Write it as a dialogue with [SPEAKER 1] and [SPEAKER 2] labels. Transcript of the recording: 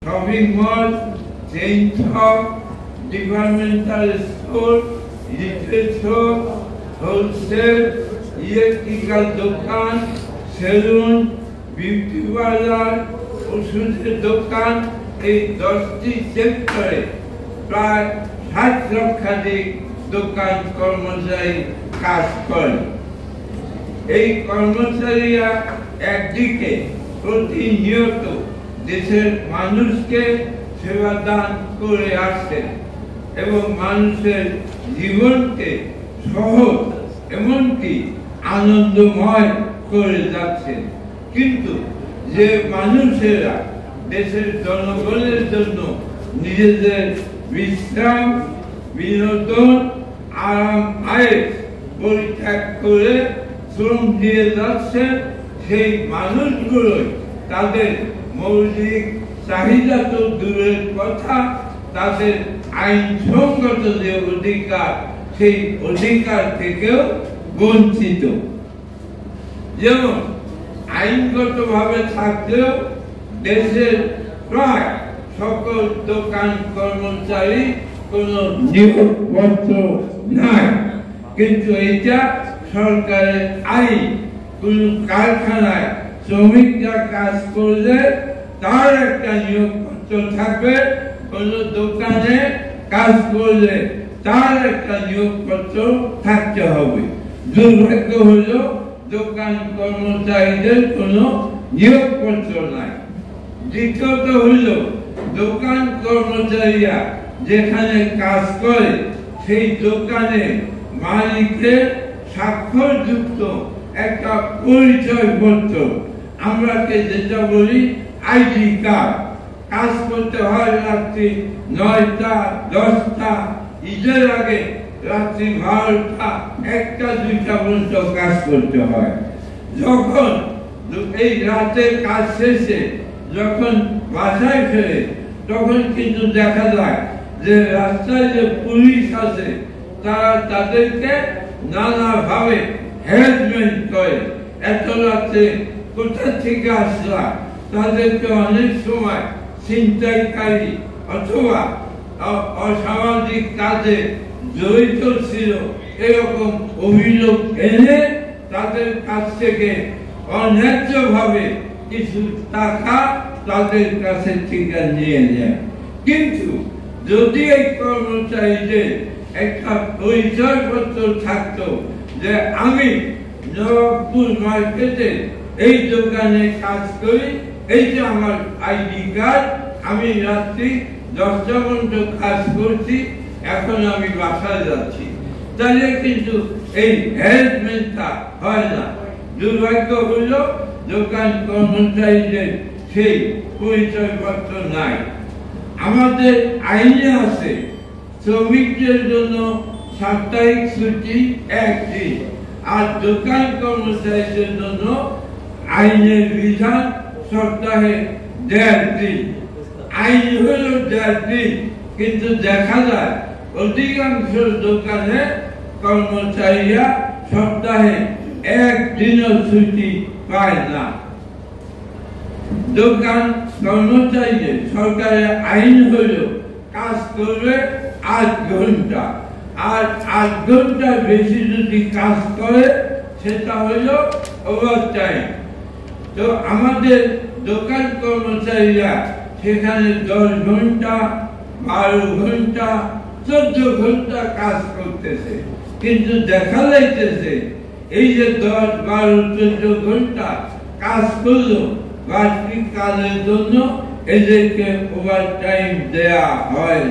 [SPEAKER 1] Shopping mall, chain shop, departmental store, retail shop, wholesale, electrical দোকান, salon, beauty parlour, ওষুধের দোকান, এই 10টি সেক্টরে প্রায় 60 লক্ষাধিক দোকান কর্মচারী কাজ করেন। এই কর্মচারীরা একদিকে প্রতিনিয়ত দেশের মানুষকে সেবা দান করে আসছেন এবং মানুষের জীবনকে সহজ এমনকি আনন্দময় করে যাচ্ছেন। কিন্তু যে মানুষেরা দেশের জনগণের জন্য নিজেদের বিশ্রাম, বিনোদন, আরাম আয়েশ পরিত্যাগ করে শ্রম দিয়ে যাচ্ছে, সেই মানুষগুলোই তাদের মৌলিক চাহিদা তো দূরের কথা, তাদের আইনসঙ্গত যে অধিকার, সেই অধিকার থেকেও বঞ্চিত। যেমন আইনগতভাবে থাকলেও দেশের প্রায় সকল দোকান কর্মচারী কোনো নিয়োগপত্র নাই, কিন্তু এটা সরকারের আইন। কোন কারখানায় শ্রমিকরা কাজ করলে তার একটা নিয়োগপত্র থাকবে, কোন দোকানে কাজ করলে তার একটা নিয়োগপত্র থাকতে হবে। দুর্ভাগ্য হলো দোকান কর্মচারীদের কোনো নিয়োগপত্র নাই। দ্বিতীয়ত হলো দোকান কর্মচারীরা যেখানে কাজ করে সেই দোকানে মালিকের স্বাক্ষরযুক্ত একটা পরিচয়পত্র, আমরাকে যেটা বলি আইডি কার্ড। কাজ করতে হয় রাত্রি 9টা 10টা, ঈদের আগে রাত্রি 12টা 1টা 2টা পর্যন্ত কাজ করতে হয়। যখন এই রাতে কাজ শেষে যখন বাসায় ফেরে তখন কিন্তু দেখা যায় যে রাস্তায় যে পুলিশ আছে তারা তাদেরকে নানাভাবে হ্যারাসমেন্ট করে। এত রাতে কোথা থেকে আসলা, তাদেরকে অনেক সময় ছিনতাইকারী অথবা অসামাজিক কাজে জড়িত ছিল এরকম অভিযোগ এনে তাদের কাছ থেকে অন্যায্যভাবে কিছু টাকা তাদের কাছে থেকে নিয়ে নেয়। কিন্তু যদি এই কর্মচারীদের একটা পরিচয়পত্র থাকতো যে আমি নবাবপুর মার্কেটে এই দোকানে কাজ করি, এই যে আমার আইডি কার্ড, আমি রাত্রি 10টা পর্যন্ত কাজ করছি, এখন আমি বাসায় যাচ্ছি, তাহলে কিন্তু এই হ্যারাসমেন্টটা হয় না। দুর্ভাগ্য হলো দোকান কর্মচারীদের সেই পরিচয়পত্র নাই। আমাদের আইনে আছে শ্রমিকদের জন্য সাপ্তাহিক ছুটি 1 দিন, আর দোকান কর্মচারীদের জন্য আইনের বিধান সপ্তাহে 1.5 দিন। আইন হলো 1.5 দিন, কিন্তু দেখা যায় অধিকাংশ দোকানে কর্মচারীরা সপ্তাহে 1 দিনও ছুটি পায় না। দোকান কর্মচারীদের সরকারের আইন হলো কাজ করবে 8 ঘন্টা, আর 8 ঘন্টার বেশি যদি কাজ করে সেটা হলো ওভারটাইম। তো আমাদের দোকান কর্মচারীরা সেখানে 10 ঘন্টা, 12 ঘন্টা, 14 ঘন্টা কাজ করতেছে, কিন্তু দেখা যাইতেছে এই যে 10, 12, 14 ঘন্টা কাজ করলো, বাড়তি কাজের জন্য এদেরকে ওভারটাইম দেয়া হয়।